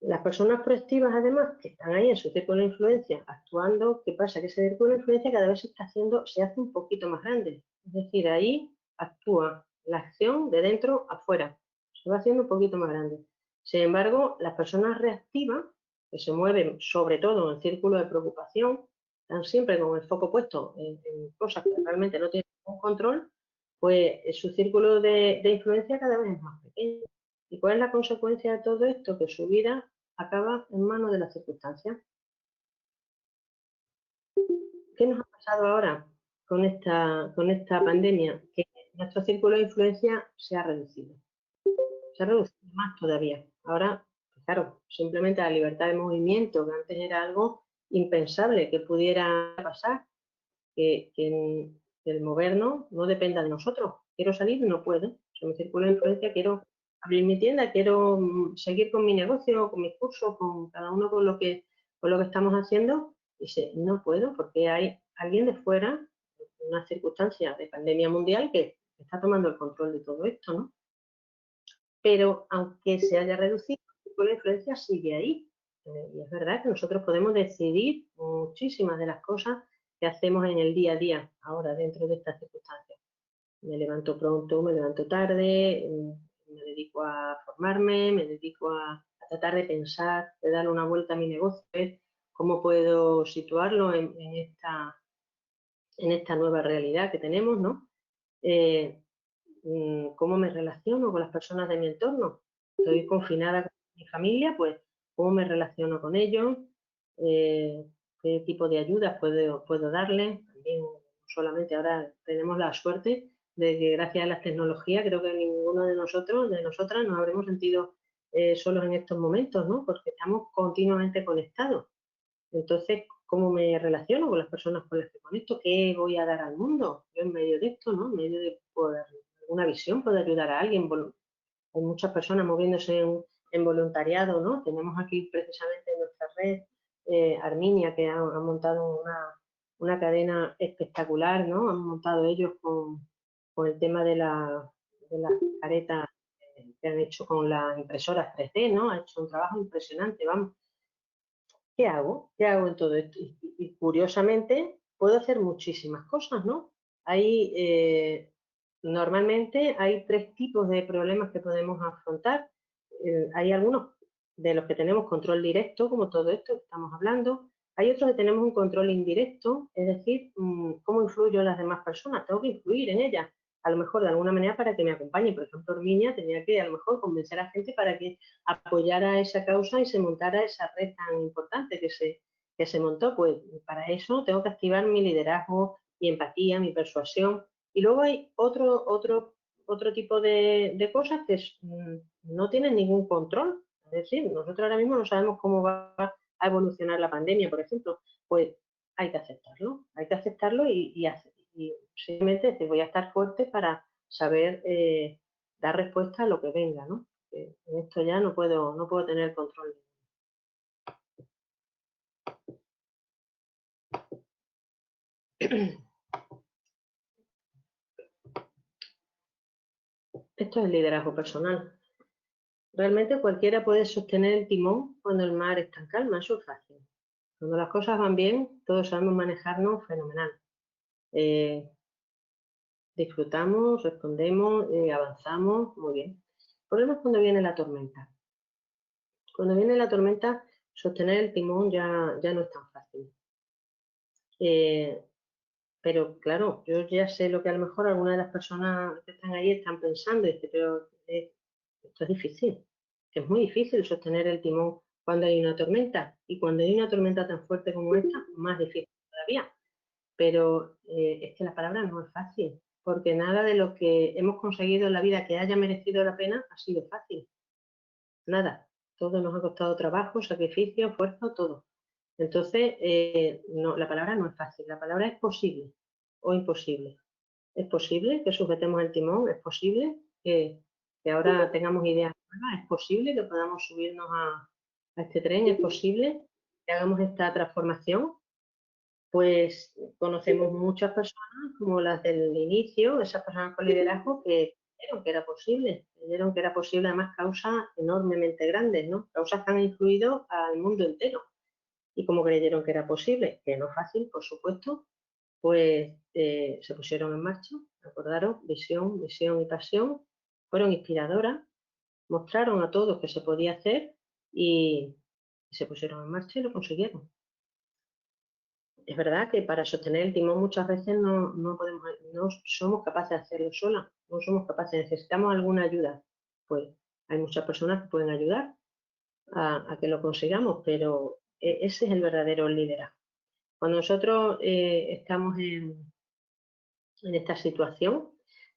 Las personas proactivas, además, que están ahí en su círculo de influencia, actuando, ¿qué pasa? Que ese círculo de influencia cada vez se hace un poquito más grande. Es decir, ahí actúa la acción de dentro a fuera. Se va haciendo un poquito más grande. Sin embargo, las personas reactivas, que se mueven sobre todo en el círculo de preocupación, están siempre con el foco puesto en cosas que realmente no tienen ningún control, pues su círculo de influencia cada vez es más pequeño. ¿Y cuál es la consecuencia de todo esto? Que su vida acaba en manos de las circunstancias. ¿Qué nos ha pasado ahora con esta pandemia? Que nuestro círculo de influencia se ha reducido. Se ha reducido más todavía. Ahora, claro, simplemente la libertad de movimiento, que antes era algo impensable que pudiera pasar, que el movernos no dependa de nosotros. Quiero salir y no puedo. Si mi círculo de influencia, quiero abrir mi tienda, quiero seguir con mi negocio, con mis cursos, con cada uno con lo que estamos haciendo. Dice, no puedo porque hay alguien de fuera, una circunstancia de pandemia mundial que está tomando el control de todo esto, ¿no? Pero aunque se haya reducido, la influencia sigue ahí. Y es verdad que nosotros podemos decidir muchísimas de las cosas que hacemos en el día a día, ahora dentro de estas circunstancias. Me levanto pronto, me levanto tarde, me dedico a formarme, me dedico a tratar de pensar, de darle una vuelta a mi negocio, ver cómo puedo situarlo en esta nueva realidad que tenemos, ¿no? Cómo me relaciono con las personas de mi entorno. Estoy confinada con mi familia, pues cómo me relaciono con ellos, qué tipo de ayudas puedo darles. También solamente ahora tenemos la suerte de que gracias a las tecnologías creo que ninguno de nosotros, de nosotras, nos habremos sentido solos en estos momentos, ¿no? Porque estamos continuamente conectados. Entonces, ¿cómo me relaciono con las personas con las que conecto? ¿Qué voy a dar al mundo? Yo en medio de esto, ¿no? En medio de poder, una visión, poder ayudar a alguien. Hay muchas personas moviéndose en voluntariado, ¿no? Tenemos aquí precisamente en nuestra red Arminia, que ha montado una cadena espectacular, ¿no? Han montado ellos con el tema de las caretas que han hecho con las impresoras 3D, ¿no? Ha hecho un trabajo impresionante, vamos. ¿Qué hago? ¿Qué hago en todo esto? Y curiosamente puedo hacer muchísimas cosas, ¿no? Hay, normalmente hay tres tipos de problemas que podemos afrontar. Hay algunos de los que tenemos control directo, como todo esto que estamos hablando. Hay otros que tenemos un control indirecto, es decir, cómo influyo en las demás personas. Tengo que influir en ellas, a lo mejor de alguna manera para que me acompañen. Por ejemplo, Herminia tenía que a lo mejor convencer a gente para que apoyara esa causa y se montara esa red tan importante que se montó. Pues para eso tengo que activar mi liderazgo, mi empatía, mi persuasión. Y luego hay otro tipo de cosas que no tienen ningún control. Es decir, nosotros ahora mismo no sabemos cómo va a evolucionar la pandemia, por ejemplo. Pues hay que aceptarlo y simplemente decir, voy a estar fuerte para saber dar respuesta a lo que venga, ¿no? En esto ya no puedo tener control. Esto es el liderazgo personal. Realmente cualquiera puede sostener el timón cuando el mar está en calma, eso es fácil. Cuando las cosas van bien, todos sabemos manejarnos fenomenal. Disfrutamos, respondemos, avanzamos, muy bien. El problema es cuando viene la tormenta. Cuando viene la tormenta, sostener el timón ya no es tan fácil. Pero claro, yo ya sé lo que a lo mejor algunas de las personas que están ahí están pensando, y dice, pero esto es difícil, es muy difícil sostener el timón cuando hay una tormenta, y cuando hay una tormenta tan fuerte como esta, más difícil todavía. Pero es que la palabra no es fácil, porque nada de lo que hemos conseguido en la vida que haya merecido la pena ha sido fácil. Nada. Todo nos ha costado trabajo, sacrificio, esfuerzo, todo. Entonces, no, la palabra no es fácil, la palabra es posible o imposible. Es posible que sujetemos el timón, es posible que ahora tengamos ideas nuevas, es posible que podamos subirnos a este tren, es posible que hagamos esta transformación. Pues conocemos muchas personas como las del inicio, esas personas con liderazgo que creyeron que era posible, además causas enormemente grandes, ¿no? Causas que han influido al mundo entero. Y como creyeron que era posible, que no es fácil, por supuesto, pues se pusieron en marcha, acordaron, visión, misión y pasión, fueron inspiradoras, mostraron a todos que se podía hacer y se pusieron en marcha y lo consiguieron. Es verdad que para sostener el timón muchas veces no somos capaces de hacerlo sola, no somos capaces, necesitamos alguna ayuda. Pues hay muchas personas que pueden ayudar a que lo consigamos, pero ese es el verdadero liderazgo. Cuando nosotros estamos en esta situación,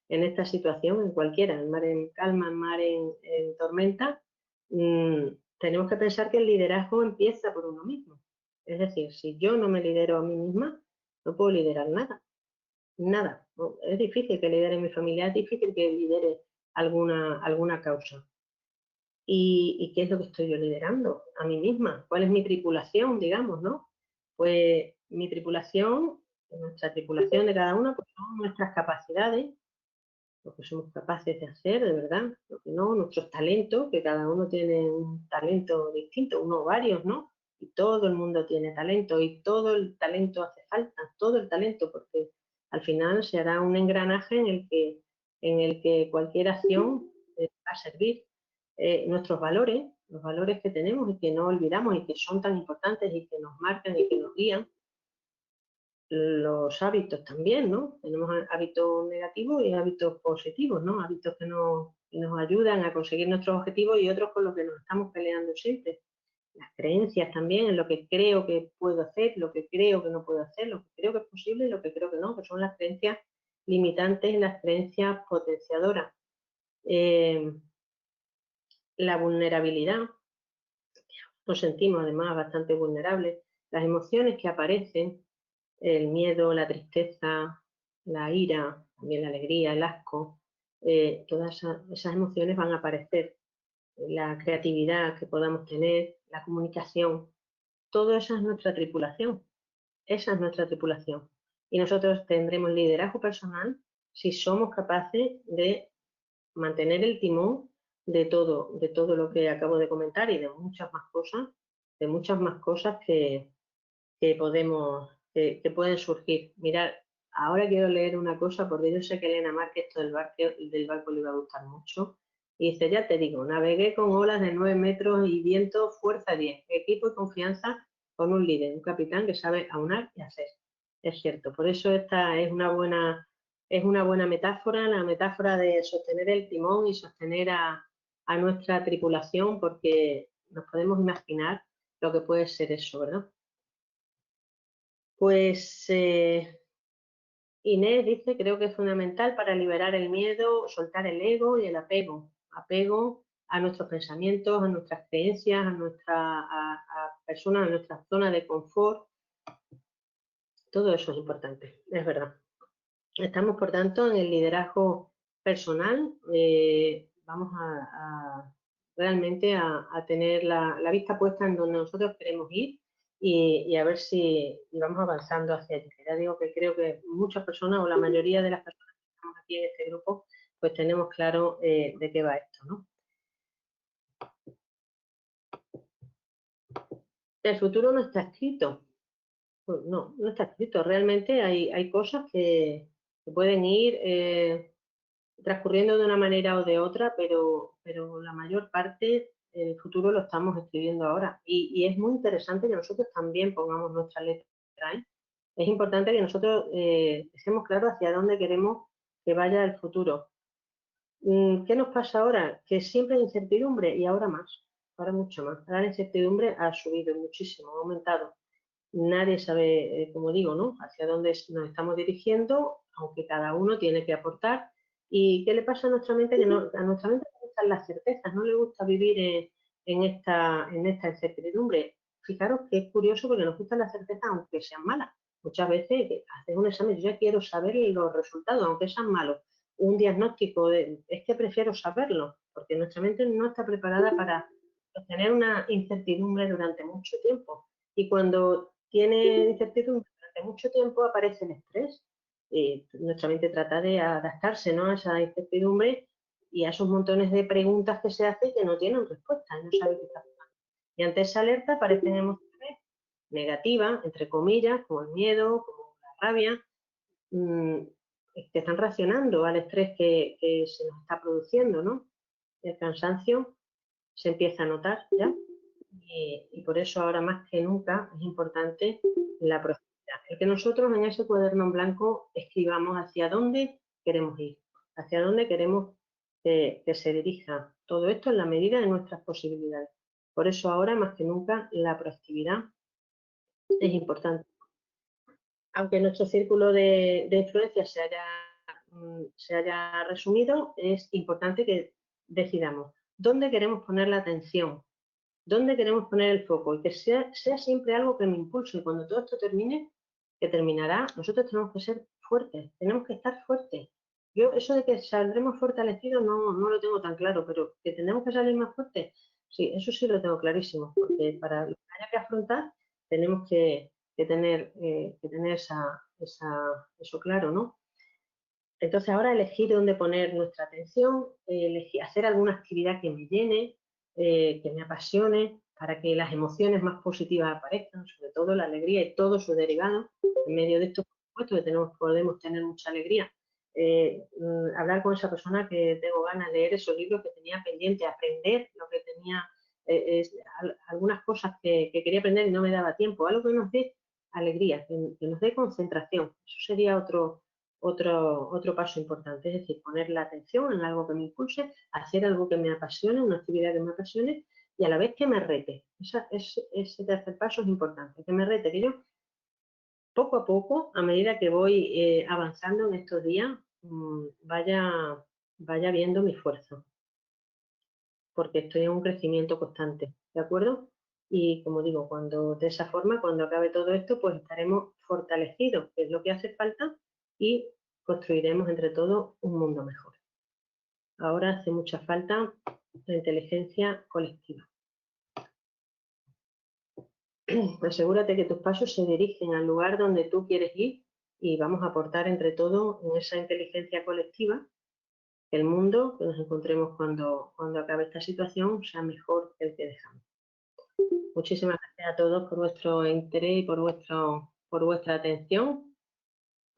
en cualquiera, en mar en calma, en mar en tormenta, tenemos que pensar que el liderazgo empieza por uno mismo. Es decir, si yo no me lidero a mí misma, no puedo liderar nada. Nada. Es difícil que lidere mi familia, es difícil que lidere alguna causa. ¿Y qué es lo que estoy yo liderando? A mí misma. ¿Cuál es mi tripulación, digamos, no? Pues mi tripulación de nuestra tripulación, de cada uno, pues son nuestras capacidades, lo que somos capaces de hacer, de verdad, lo que no, nuestros talentos, que cada uno tiene un talento distinto, uno varios, ¿no? Y todo el mundo tiene talento y todo el talento hace falta, todo el talento, porque al final se hará un engranaje en el que cualquier acción va a servir. Nuestros valores, los valores que tenemos y que no olvidamos y que son tan importantes y que nos marcan y que nos guían, los hábitos también, ¿no? Tenemos hábitos negativos y hábitos positivos, ¿no? Hábitos que nos ayudan a conseguir nuestros objetivos y otros con los que nos estamos peleando siempre. Las creencias también, en lo que creo que puedo hacer, lo que creo que no puedo hacer, lo que creo que es posible y lo que creo que no, que son las creencias limitantes y las creencias potenciadoras. La vulnerabilidad, nos sentimos además bastante vulnerables. Las emociones que aparecen, el miedo, la tristeza, la ira, también la alegría, el asco, todas esas emociones van a aparecer. La creatividad que podamos tener, la comunicación, todo eso es nuestra tripulación. Esa es nuestra tripulación. Y nosotros tendremos liderazgo personal si somos capaces de mantener el timón de todo lo que acabo de comentar y de muchas más cosas que podemos, que pueden surgir. Mirad, ahora quiero leer una cosa porque yo sé que Elena Márquez esto del barco le iba a gustar mucho. Y dice, ya te digo, navegué con olas de 9 metros y viento fuerza 10, equipo y confianza con un líder, un capitán que sabe aunar y hacer. Es cierto, por eso esta es una buena metáfora, la metáfora de sostener el timón y sostener a nuestra tripulación, porque nos podemos imaginar lo que puede ser eso, ¿verdad? Pues Inés dice, creo que es fundamental para liberar el miedo, soltar el ego y el apego. Apego a nuestros pensamientos, a nuestras creencias, a personas, a nuestra zona de confort. Todo eso es importante, es verdad. Estamos, por tanto, en el liderazgo personal. Vamos realmente a tener la vista puesta en donde nosotros queremos ir y a ver si vamos avanzando hacia allí. Ya digo que creo que muchas personas o la mayoría de las personas que estamos aquí en este grupo, pues tenemos claro de qué va esto, ¿no? El futuro no está escrito. Pues no, no está escrito. Realmente hay cosas que pueden ir transcurriendo de una manera o de otra, pero la mayor parte del futuro lo estamos escribiendo ahora. Y es muy interesante que nosotros también pongamos nuestra letra ahí. Es importante que nosotros dejemos claro hacia dónde queremos que vaya el futuro. ¿Qué nos pasa ahora? Que siempre hay incertidumbre y ahora más, ahora mucho más. Ahora la incertidumbre ha subido muchísimo, ha aumentado. Nadie sabe, como digo, ¿no? Hacia dónde nos estamos dirigiendo, aunque cada uno tiene que aportar. ¿Y qué le pasa a nuestra mente? Que a nuestra mente le gustan las certezas, no le gusta vivir en esta incertidumbre. Fijaros que es curioso porque nos gustan las certezas aunque sean malas. Muchas veces haces un examen, yo ya quiero saber los resultados, aunque sean malos. Un diagnóstico, es que prefiero saberlo, porque nuestra mente no está preparada para tener una incertidumbre durante mucho tiempo. Y cuando tiene incertidumbre durante mucho tiempo aparece el estrés. Nuestra mente trata de adaptarse, ¿no?, a esa incertidumbre y a esos montones de preguntas que se hacen que no tienen respuesta, no sabe qué está pasando. Y ante esa alerta aparecen emociones negativas, entre comillas, como el miedo, como la rabia, que están reaccionando al estrés que se nos está produciendo, ¿no? El cansancio se empieza a notar ya. Y por eso ahora más que nunca es importante la proximidad. El que nosotros en ese cuaderno en blanco escribamos hacia dónde queremos ir, hacia dónde queremos que se dirija todo esto en la medida de nuestras posibilidades. Por eso ahora más que nunca la proactividad es importante. Aunque nuestro círculo de influencia se haya resumido, es importante que decidamos dónde queremos poner la atención, dónde queremos poner el foco y que sea siempre algo que me impulse. Y cuando todo esto termine, que terminará, nosotros tenemos que ser fuertes, tenemos que estar fuertes. Yo eso de que saldremos fortalecidos no lo tengo tan claro, pero que tenemos que salir más fuertes, sí, eso sí lo tengo clarísimo, porque para lo que haya que afrontar tenemos tener eso claro, ¿no? Entonces ahora elegir dónde poner nuestra atención, hacer alguna actividad que me llene, que me apasione, para que las emociones más positivas aparezcan, sobre todo la alegría y todo su derivado. En medio de esto, por supuesto, que podemos tener mucha alegría. Hablar con esa persona que tengo ganas de leer esos libros que tenía pendiente, aprender lo que tenía, algunas cosas que quería aprender y no me daba tiempo, algo que nos dé alegría, que nos dé concentración. Eso sería otro paso importante, es decir, poner la atención en algo que me impulse, hacer algo que me apasione, una actividad que me apasione y a la vez que me rete. Ese tercer paso es importante, que me rete, que yo poco a poco, a medida que voy avanzando en estos días, vaya viendo mi esfuerzo, porque estoy en un crecimiento constante, ¿de acuerdo? Y como digo, de esa forma, cuando acabe todo esto, pues estaremos fortalecidos, que es lo que hace falta, y construiremos entre todos un mundo mejor. Ahora hace mucha falta la inteligencia colectiva. Asegúrate que tus pasos se dirigen al lugar donde tú quieres ir y vamos a aportar entre todos en esa inteligencia colectiva que el mundo que nos encontremos cuando acabe esta situación sea mejor que el que dejamos. Muchísimas gracias a todos por vuestro interés y por vuestra atención.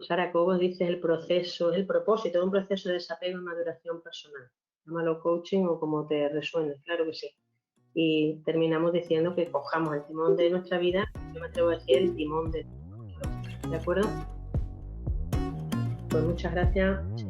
Sara Cobos dice el propósito de un proceso de desapego y maduración personal. Llámalo coaching o como te resuene, claro que sí. Y terminamos diciendo que cojamos el timón de nuestra vida, yo me atrevo a decir el timón de acuerdo? Pues muchas gracias.